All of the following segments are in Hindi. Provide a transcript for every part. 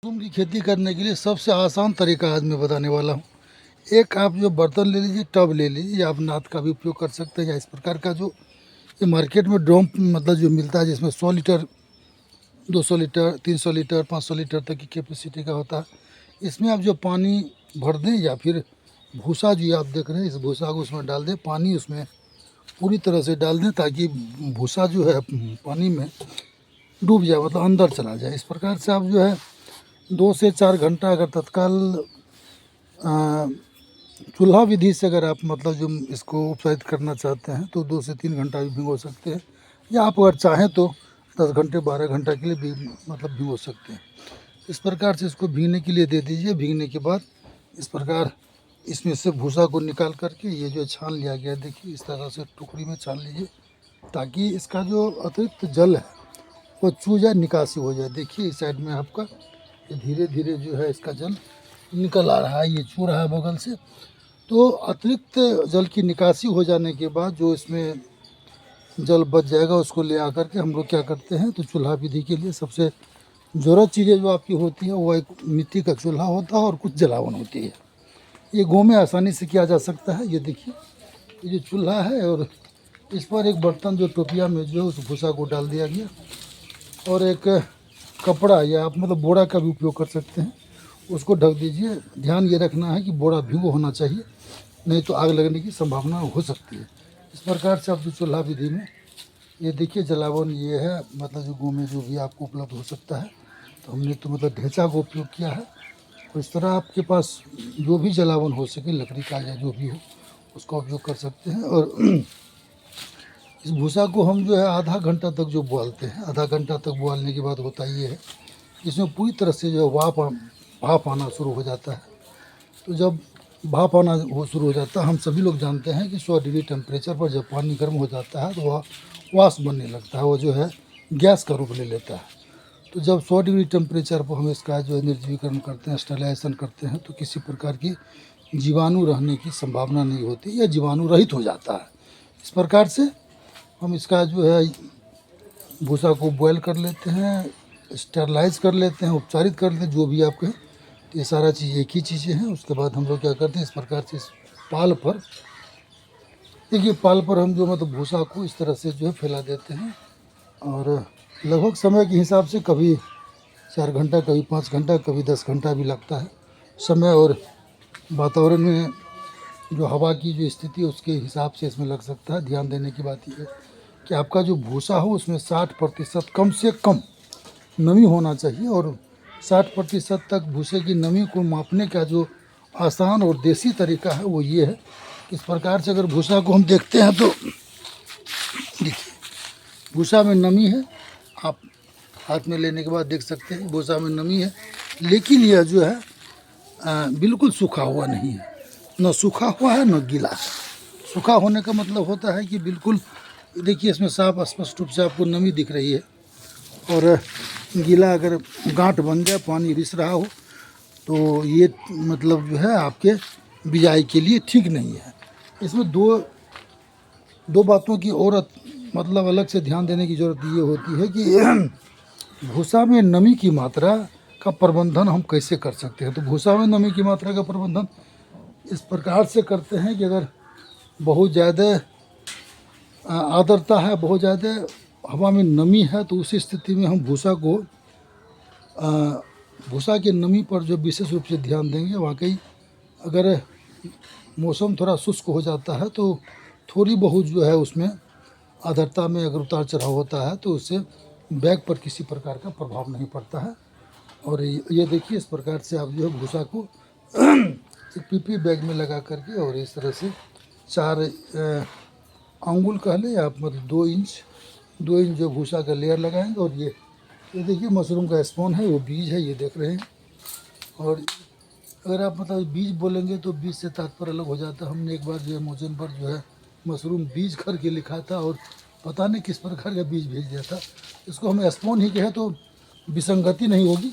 मशरूम की खेती करने के लिए सबसे आसान तरीका आज मैं बताने वाला हूँ। एक आप जो बर्तन ले लीजिए, टब ले लीजिए, या आप नाद का भी उपयोग कर सकते हैं, या इस प्रकार का जो ये मार्केट में ड्रम मतलब जो मिलता है, जिसमें 100 लीटर, 200 लीटर, 300 लीटर, 500 लीटर तक की कैपेसिटी का होता है। इसमें आप जो पानी भर दें, या फिर भूसा जो आप देख रहे हैं, इस भूसा को उसमें डाल दें, पानी उसमें पूरी तरह से डाल दें, ताकि भूसा जो है पानी में डूब जाए, मतलब अंदर चला जाए। इस प्रकार से आप जो है 2 से 4 घंटा अगर तत्काल चूल्हा विधि से अगर आप मतलब जो इसको उपचारित करना चाहते हैं, तो 2 से 3 घंटा भी भिगो सकते हैं, या आप अगर चाहें तो 10 घंटे 12 घंटा के लिए भी मतलब भिगो सकते हैं। इस प्रकार से इसको भीगने के लिए दे दीजिए। भीगने के बाद इस प्रकार इसमें से भूसा को निकाल करके ये जो छान लिया गया, देखिए इस तरह से टुकड़ी में छान लीजिए, ताकि इसका जो अतिरिक्त जल है वो चू जाए, निकासी हो जाए। देखिए इस साइड में आपका ये धीरे धीरे जो है इसका जल निकल आ रहा है, ये चू रहा है बगल से। तो अतिरिक्त जल की निकासी हो जाने के बाद जो इसमें जल बच जाएगा, उसको ले आकर के हम लोग क्या करते हैं, तो चूल्हा विधि के लिए सबसे ज़रूरत चीज़ें जो आपकी होती है, वो एक मिट्टी का चूल्हा होता है और कुछ जलावन होती है। ये गाँव में आसानी से किया जा सकता है। ये देखिए ये जो चूल्हा है, और इस पर एक बर्तन जो टोपिया में जो है उस भूसा को डाल दिया गया, और एक कपड़ा या आप मतलब बोरा का भी उपयोग कर सकते हैं, उसको ढक दीजिए। ध्यान ये रखना है कि बोरा भीगो होना चाहिए, नहीं तो आग लगने की संभावना हो सकती है। इस प्रकार से आप जो चूल्हा विधि में ये देखिए जलावन ये है, मतलब जो गाँव में जो भी आपको उपलब्ध हो सकता है, तो हमने तो मतलब ढेंचा का उपयोग किया है। तो इस तरह आपके पास जो भी जलावन हो सके, लकड़ी का या जो भी हो, उसका उपयोग कर सकते हैं। और इस भूसा को हम जो है आधा घंटा तक जो बोलते हैं, आधा घंटा तक बोलने के बाद होता ये है, इसमें पूरी तरह से जो भाप आना शुरू हो जाता है। तो जब भाप आना वो शुरू हो जाता है, हम सभी लोग जानते हैं कि 100 डिग्री टेम्परेचर पर जब पानी गर्म हो जाता है, तो वह वाष्प बनने लगता है, वो जो है गैस का रूप ले लेता है। तो जब 100 डिग्री टेम्परेचर पर हम इसका जो है निर्जलीकरण करते हैं, स्टरलाइजेशन करते हैं, तो किसी प्रकार की जीवाणु रहने की संभावना नहीं होती, या जीवाणु रहित हो जाता है। इस प्रकार से हम इसका जो है भूसा को बॉयल कर लेते हैं, स्टरलाइज कर लेते हैं, उपचारित कर लेते हैं, जो भी आप कहें। तो ये सारा चीज़ एक ही चीज़ें हैं। उसके बाद हम लोग क्या करते हैं, इस प्रकार से इस पाल पर, देखिए पाल पर हम जो मतलब भूसा को इस तरह से जो है फैला देते हैं, और लगभग समय के हिसाब से कभी 4 घंटा, कभी 5 घंटा, कभी 10 घंटा भी लगता है। समय और वातावरण में जो हवा की जो स्थिति है उसके हिसाब से इसमें लग सकता है। ध्यान देने की बात यह है कि आपका जो भूसा हो उसमें 60% कम से कम नमी होना चाहिए, और 60% तक भूसे की नमी को मापने का जो आसान और देसी तरीका है वो ये है। इस प्रकार से अगर भूसा को हम देखते हैं, तो देखिए भूसा में नमी है, आप हाथ में लेने के बाद देख सकते हैं भूसा में नमी है, लेकिन यह जो है बिल्कुल सूखा हुआ नहीं है, न सूखा हुआ है न गीला है। सूखा होने का मतलब होता है कि बिल्कुल, देखिए इसमें साफ स्पष्ट रूप से आपको नमी दिख रही है, और गीला अगर गांठ बन जाए, पानी रिस रहा हो, तो ये मतलब जो है आपके बिजाई के लिए ठीक नहीं है। इसमें दो बातों की और मतलब अलग से ध्यान देने की ज़रूरत ये होती है कि भूसा में नमी की मात्रा का प्रबंधन हम कैसे कर सकते हैं। तो भूसा में नमी की मात्रा का प्रबंधन इस प्रकार से करते हैं कि अगर बहुत ज़्यादा आर्द्रता है, बहुत ज़्यादा हवा में नमी है, तो उस स्थिति में हम भूसा की नमी पर जो विशेष रूप से ध्यान देंगे। वाकई अगर मौसम थोड़ा शुष्क हो जाता है, तो थोड़ी बहुत जो है उसमें आर्द्रता में अगर उतार चढ़ाव होता है, तो उससे बैग पर किसी प्रकार का प्रभाव नहीं पड़ता है। और ये देखिए इस प्रकार से आप जो है भूसा को एक पीपी बैग में लगा करके, और इस तरह से 4 अंगुल कह लें, आप मतलब 2 इंच जो भूसा का लेयर लगाएंगे। और ये देखिए मशरूम का स्पॉन है, वो बीज है, ये देख रहे हैं। और अगर आप मतलब बीज बोलेंगे तो बीज से तात्पर्य अलग हो जाता है। हमने एक बार जो है अमेज़न पर जो है मशरूम बीज करके लिखा था, और पता नहीं किस प्रकार का बीज भेज दिया था। इसको हम स्पॉन ही कहें तो विसंगति नहीं होगी।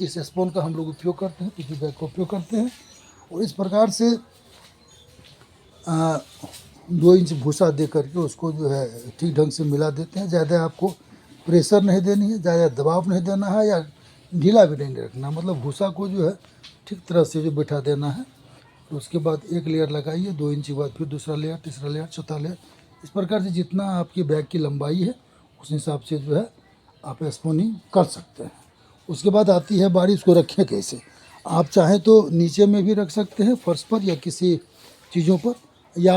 इस स्पॉन का हम लोग उपयोग करते हैं, पीपी बैग का उपयोग करते हैं, और इस प्रकार से 2 इंच भूसा दे करके उसको जो है ठीक ढंग से मिला देते हैं। ज़्यादा आपको प्रेशर नहीं देनी है, ज़्यादा दबाव नहीं देना है, या ढीला भी नहीं रखना, मतलब भूसा को जो है ठीक तरह से जो बैठा देना है। तो उसके बाद एक लेयर लगाइए, 2 इंच के बाद फिर दूसरा लेयर, तीसरा लेयर, चौथा लेयर। इस प्रकार से जितना आपकी बैग की लंबाई है उस हिसाब से जो है आप स्पूनिंग कर सकते हैं। उसके बाद आती है बारी उसको रखें कैसे। आप चाहें तो नीचे में भी रख सकते हैं फर्श पर या किसी चीज़ों पर, या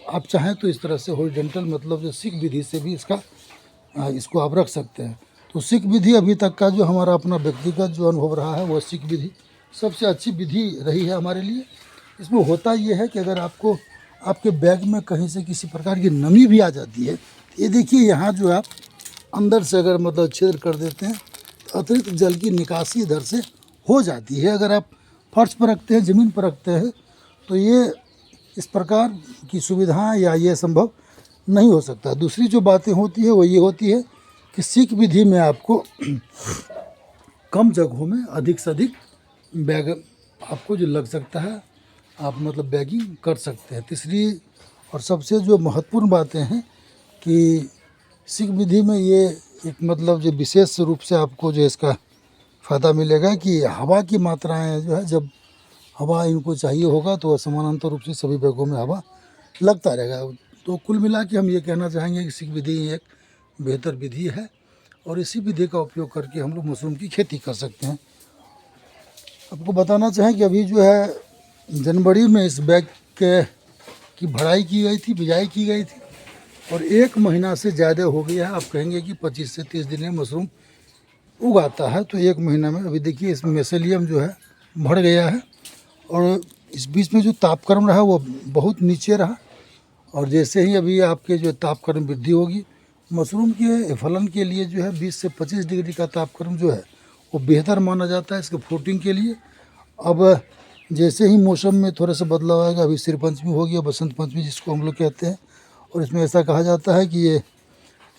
आप चाहें तो इस तरह से हॉरिजॉन्टल मतलब जो सिक विधि से भी इसको आप रख सकते हैं। तो सिक विधि अभी तक का जो हमारा अपना व्यक्तिगत जो अनुभव रहा है वो सिक विधि सबसे अच्छी विधि रही है हमारे लिए। इसमें होता ये है कि अगर आपको आपके बैग में कहीं से किसी प्रकार की नमी भी आ जाती है, तो ये देखिए यहाँ जो आप अंदर से अगर मतलब छिद्र कर देते हैं तो अतिरिक्त जल की निकासी इधर से हो जाती है। अगर आप फर्श पर रखते हैं, ज़मीन पर रखते हैं, तो ये इस प्रकार की सुविधाएं या ये संभव नहीं हो सकता। दूसरी जो बातें होती है वो ये होती है कि सिक विधि में आपको कम जगहों में अधिक से अधिक बैग आपको जो लग सकता है, आप मतलब बैगिंग कर सकते हैं। तीसरी और सबसे जो महत्वपूर्ण बातें हैं कि सिक विधि में ये एक मतलब जो विशेष रूप से आपको जो इसका फ़ायदा मिलेगा कि हवा की मात्राएं जो है, जब हवा इनको चाहिए होगा तो समानांतर रूप से सभी बैगों में हवा लगता रहेगा। तो कुल मिला के हम ये कहना चाहेंगे कि सिक विधि एक बेहतर विधि है और इसी विधि का उपयोग करके हम लोग मशरूम की खेती कर सकते हैं। आपको बताना चाहें कि अभी जो है जनवरी में इस बैग की भराई की गई थी, बिजाई की गई थी और 1 महीना से ज़्यादा हो गया है। आप कहेंगे कि 25 से 30 दिन में मशरूम उगाता है, तो 1 महीना में अभी देखिए इसमें मेसेलियम जो है बढ़ गया है और इस बीच में जो तापक्रम रहा वो बहुत नीचे रहा। और जैसे ही अभी आपके जो तापक्रम वृद्धि होगी, मशरूम के फलन के लिए जो है 20 से 25 डिग्री का तापक्रम जो है वो बेहतर माना जाता है इसके फ्रूटिंग के लिए। अब जैसे ही मौसम में थोड़ा सा बदलाव आएगा, अभी सिर पंचमी हो गया, बसंत पंचमी जिसको हम लोग कहते हैं, और इसमें ऐसा कहा जाता है कि ये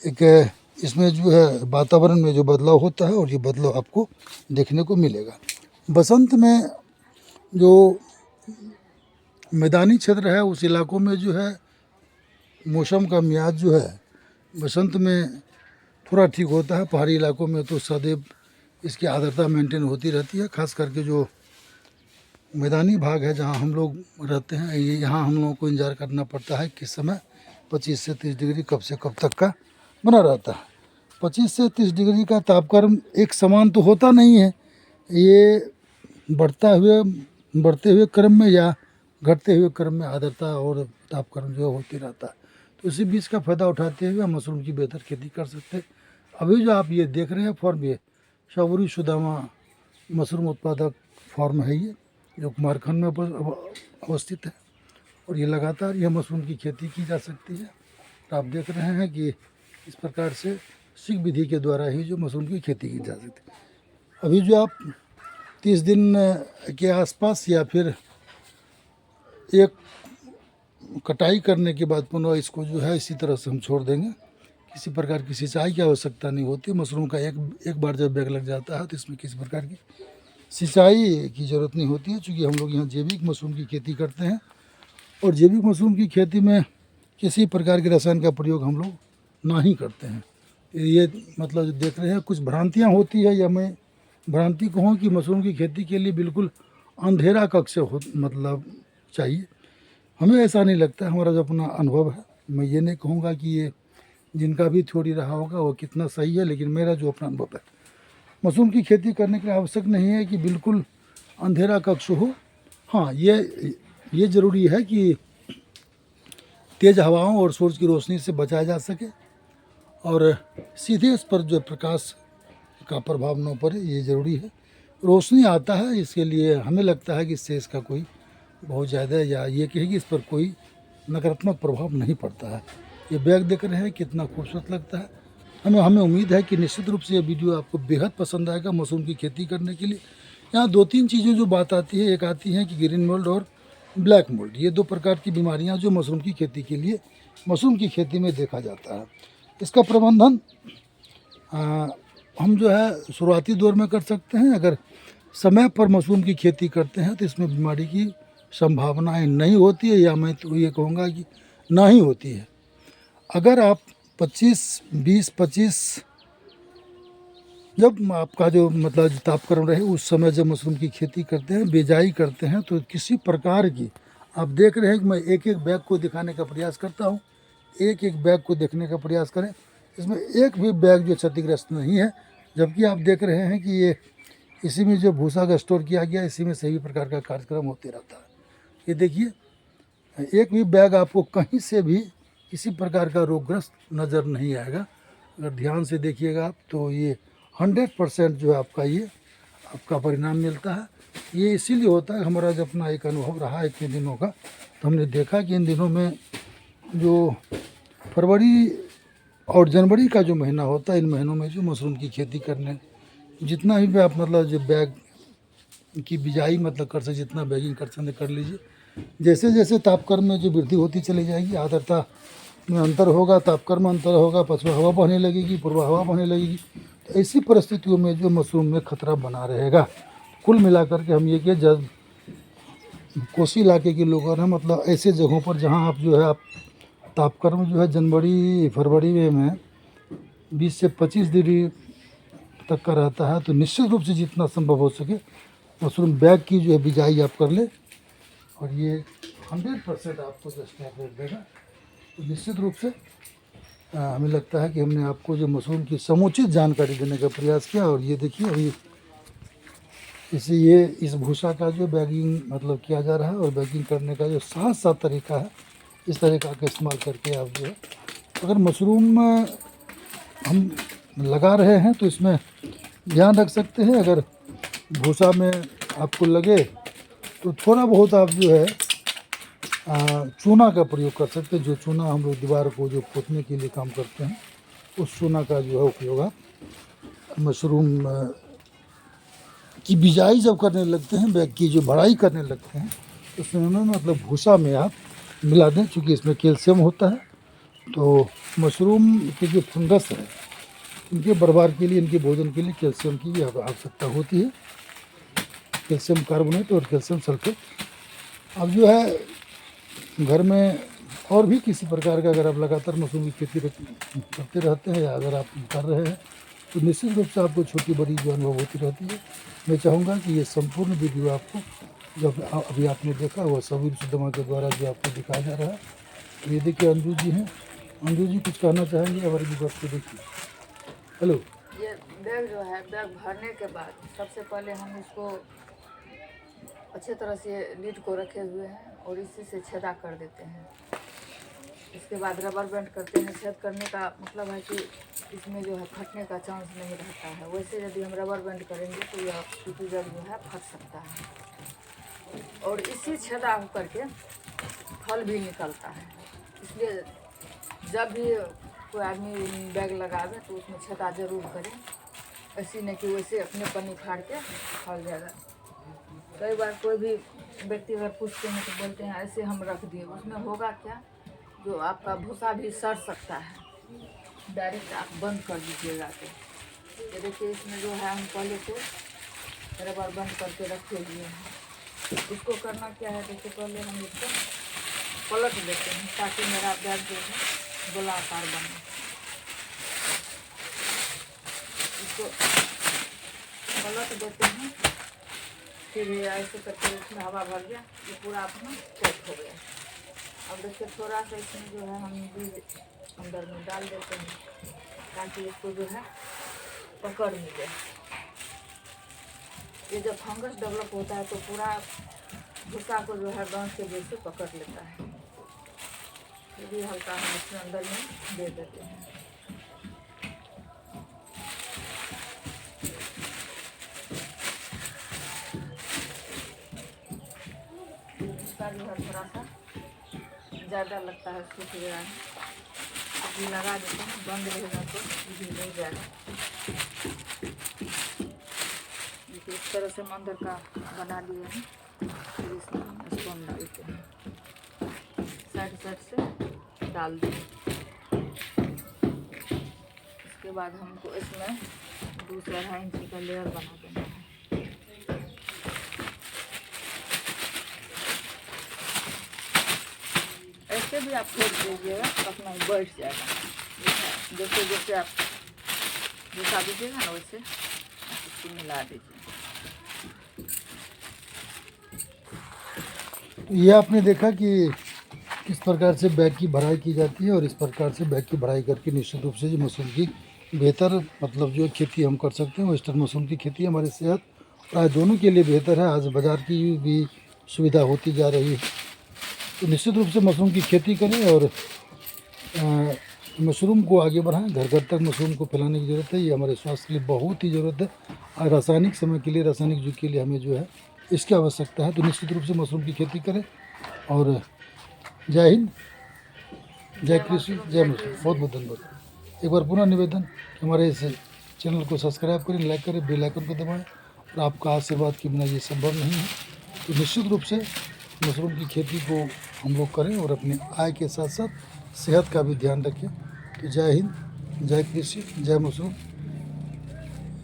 एक इसमें जो है वातावरण में जो बदलाव होता है और ये बदलाव आपको देखने को मिलेगा। बसंत में जो मैदानी क्षेत्र है उस इलाकों में जो है मौसम का मियाज जो है बसंत में थोड़ा ठीक होता है। पहाड़ी इलाकों में तो सदैव इसकी आर्द्रता मेंटेन होती रहती है। खास करके जो मैदानी भाग है जहाँ हम लोग रहते हैं, ये यहाँ हम लोगों को इंतजार करना पड़ता है किस समय 25 से 30 डिग्री कब से कब तक का बना रहता है। 25 से 30 डिग्री का तापक्रम एक समान तो होता नहीं है, ये बढ़ते हुए क्रम में या घटते हुए क्रम में आर्द्रता और तापक्रम जो होती रहता है। तो इसी बीच का फ़ायदा उठाते हुए हम मशरूम की बेहतर खेती कर सकते हैं। अभी जो आप ये देख रहे हैं फॉर्म, ये शौबरी सुदामा मशरूम उत्पादक फॉर्म है, ये जो कुमारखंड में अवस्थित है और ये लगातार यह मशरूम की खेती की जा सकती है। तो आप देख रहे हैं कि इस प्रकार से सिक विधि के द्वारा ही जो मशरूम की खेती की जा सकती है। अभी जो आप 30 दिन के आसपास या फिर एक कटाई करने के बाद पुनः इसको जो है इसी तरह से हम छोड़ देंगे। किसी प्रकार की सिंचाई की आवश्यकता नहीं होती। मशरूम का एक बार जब बैग लग जाता है तो इसमें किसी प्रकार की सिंचाई की ज़रूरत नहीं होती है, चूँकि हम लोग यहाँ जैविक मशरूम की खेती करते हैं और जैविक मशरूम की खेती में किसी प्रकार के रसायन का प्रयोग हम लोग ना ही करते हैं। ये मतलब जो देख रहे हैं कुछ भ्रांतियाँ होती है, या मैं भ्रांति कहूँ कि मशरूम की खेती के लिए बिल्कुल अंधेरा कक्ष हो मतलब चाहिए। हमें ऐसा नहीं लगता। हमारा जो अपना अनुभव है, मैं ये नहीं कहूँगा कि ये जिनका भी थ्योरी रहा होगा वो कितना सही है, लेकिन मेरा जो अपना अनुभव है, मशरूम की खेती करने के लिए आवश्यक नहीं है कि बिल्कुल अंधेरा कक्ष हो। हाँ, ये ज़रूरी है कि तेज़ हवाओं और सूरज की रोशनी से बचाया जा सके और सीधे इस पर जो प्रकाश का प्रभाव न पड़े, ये ज़रूरी है। रोशनी आता है, इसके लिए हमें लगता है कि इससे इसका कोई बहुत ज़्यादा या ये कहेगी इस पर कोई नकारात्मक प्रभाव नहीं पड़ता है। ये बैग देख रहे हैं कितना खूबसूरत लगता है। हमें उम्मीद है कि निश्चित रूप से ये वीडियो आपको बेहद पसंद आएगा मशरूम की खेती करने के लिए। यहाँ 2-3 चीज़ें जो बात आती है, एक आती है कि ग्रीन मोल्ड और ब्लैक मोल्ड, ये 2 प्रकार की बीमारियाँ जो मशरूम की खेती के लिए मशरूम की खेती में देखा जाता है। इसका प्रबंधन हम जो है शुरुआती दौर में कर सकते हैं। अगर समय पर मशरूम की खेती करते हैं तो इसमें बीमारी की संभावनाएं नहीं होती है, या मैं तो ये कहूँगा कि ना ही होती है। अगर आप 20-25 जब आपका जो मतलब तापक्रम रहे उस समय जब मशरूम की खेती करते हैं, बिजाई करते हैं, तो किसी प्रकार की आप देख रहे हैं कि मैं एक एक बैग को दिखाने का प्रयास करता हूँ, एक एक बैग को देखने का प्रयास करें, इसमें एक भी बैग जो क्षतिग्रस्त नहीं है। जबकि आप देख रहे हैं कि ये इसी में जो भूसा का स्टोर किया गया, इसी में सभी प्रकार का कार्यक्रम होते रहता है। ये देखिए, एक भी बैग आपको कहीं से भी किसी प्रकार का रोगग्रस्त नज़र नहीं आएगा। अगर ध्यान से देखिएगा आप तो ये 100% जो है आपका परिणाम मिलता है। ये इसीलिए होता है, हमारा जब अपना एक अनुभव रहा इतने दिनों का, तो हमने देखा कि इन दिनों में जो फरवरी और जनवरी का जो महीना होता है, इन महीनों में जो मशरूम की खेती करने जितना भी आप मतलब जो बैग की बिजाई मतलब कर सके, जितना बैगिंग कर सकते कर लीजिए। जैसे जैसे तापक्रम में जो वृद्धि होती चली जाएगी, आर्द्रता में अंतर होगा, तापक्रम में अंतर होगा, पछुआ हवा बहने लगेगी, पूर्वा हवा बहने लगेगी, तो ऐसी परिस्थितियों में जो मशरूम में खतरा बना रहेगा। कुल मिलाकर के हम ये कि जब कोसी इलाके के लोगों ने मतलब ऐसे जगहों पर जहाँ आप जो है आप तापक्रम जो है जनवरी फरवरी में 20 से 25 डिग्री तक का रहता है, तो निश्चित रूप से जितना संभव हो सके मशरूम बैग की जो है बिजाई आप कर ले, और ये 100% आपको जो स्टैक रेट देगा। तो निश्चित रूप से हमें लगता है कि हमने आपको जो मशरूम की समुचित जानकारी देने का प्रयास किया। और ये देखिए, अभी इस भूसा का जो बैगिंग मतलब किया जा रहा है, और बैगिंग करने का जो साफ तरीका है, इस तरीका का इस्तेमाल करके आप जो है अगर मशरूम हम लगा रहे हैं तो इसमें ध्यान रख सकते हैं। अगर भूसा में आपको लगे तो थोड़ा बहुत आप जो है चूना का प्रयोग कर सकते हैं। जो चूना हम लोग दीवार को जो पोतने के लिए काम करते हैं, उस चूना का जो है उपयोग आप मशरूम की बिजाई जब करने लगते हैं, बैग की जो भराई करने लगते हैं, तो उसमें मतलब भूसा में आप मिला दें, चूँकि इसमें कैल्शियम होता है। तो मशरूम के जो फंगस है, इनके बर्बाद के लिए, इनके भोजन के लिए कैल्शियम की भी आवश्यकता होती है, कैल्शियम कार्बोनेट और कैल्शियम सल्फेट। अब जो है घर में और भी किसी प्रकार का अगर आप लगातार मशरूम की खेती करते रहते हैं, या अगर आप कर रहे हैं, तो निश्चित रूप से आपको छोटी बड़ी जो अनुभव होती रहती है। मैं चाहूँगा कि ये संपूर्ण वीडियो आपको जो अभी आपने देखा वह सभी सुद्धमा के द्वारा जो आपको दिखाया जा रहा है। तो ये देखिए अंजू जी हैं। अंजू जी कुछ कहना चाहेंगे हमारी वीडियो को देखिए। हेलो। ये बैग जो है, बैग भरने के बाद सबसे पहले हम इसको अच्छे तरह से लीड को रखे हुए हैं और इसी से छेदा कर देते हैं। इसके बाद रबर बैंड करते हैं। छेद करने का मतलब है कि इसमें जो है फटने का चांस नहीं रहता है। वैसे यदि हम रबर बैंड करेंगे तो यह टूटी जग जो है फट सकता है। और इसी छेदा होकर के फल भी निकलता है। इसलिए जब भी कोई आदमी बैग लगावे तो उसमें छेदा जरूर करें, ऐसी नहीं कि वैसे अपने पन्नी फाड़ के फल जाएगा। कई बार कोई भी व्यक्ति अगर पूछते हैं तो बोलते हैं ऐसे हम रख दिए, उसमें होगा क्या, जो आपका भूसा भी सड़ सकता है। डायरेक्ट आप बंद कर दीजिएगा। तो ये देखिए, इसमें जो है हम पहले से रबर बंद करके रखे हुए हैं। इसको करना क्या है, देखिए पहले हम इसको पलट देते हैं ताकि मेरा बैग जो है गोलाकार बने। इसको पलट देते हैं, फिर ऐसे करके इसमें हवा भर गया, ये पूरा अपना सेट हो गया। अब देखिए थोड़ा सा इसमें जो है हम बीज अंदर में डाल देते हैं ताकि इसको जो है पकड़ मिले। ये जब फंगस डेवलप होता है तो पूरा भूसा को जो है गांठ के जैसे पकड़ लेता है। ये भी हल्का हम इसमें अंदर में दे देते हैं। इसका जो है थोड़ा सा ज़्यादा लगता है, सूख गया है। अभी लगा देते हैं, बंद रहेगा तो भी नहीं जाएगा। देखिए इस तरह से हम अंदर का बना लिए हैं। फिर इसमें हम इसको हम देते हैं, साइड से डाल दें। इसके बाद हमको इसमें 2 से 2.5 इंच का लेयर बना देना है। ऐसे भी आप फेंक दीजिएगा तो अपना बैठ जाएगा। जैसे जैसे आप जैसा दीजिएगा ना वैसे मिट्टी मिला दीजिए। ये आपने देखा कि किस प्रकार से बैग की भराई की जाती है, और इस प्रकार से बैग की भराई करके निश्चित रूप से जो मशरूम की बेहतर मतलब जो खेती हम कर सकते हैं। वेस्टर्न मशरूम की खेती हमारे सेहत और आय दोनों के लिए बेहतर है। आज बाज़ार की भी सुविधा होती जा रही है, तो निश्चित रूप से मशरूम की खेती करें और मशरूम को आगे बढ़ाएं। घर घर तक मशरूम को फैलाने की ज़रूरत है, ये हमारे स्वास्थ्य के लिए बहुत ही ज़रूरत है। और रासायनिक समय के लिए, रासायनिक युग के लिए हमें जो है इसकी आवश्यकता है, तो निश्चित रूप से मशरूम की खेती करें। और जय हिंद, जय कृषि, जय मशरूम। बहुत बहुत धन्यवाद। एक बार पुनः निवेदन कि हमारे इस चैनल को सब्सक्राइब करें, लाइक करें, बेल आइकन को दबाएं, और आपका आशीर्वाद के बिना ये संभव नहीं है। तो निश्चित रूप से मशरूम की खेती को हम लोग करें और अपने आय के साथ साथ सेहत का भी ध्यान रखें। तो जय हिंद, जय कृषि, जय मशरूम,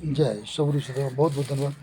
जय सबरी। बहुत बहुत धन्यवाद।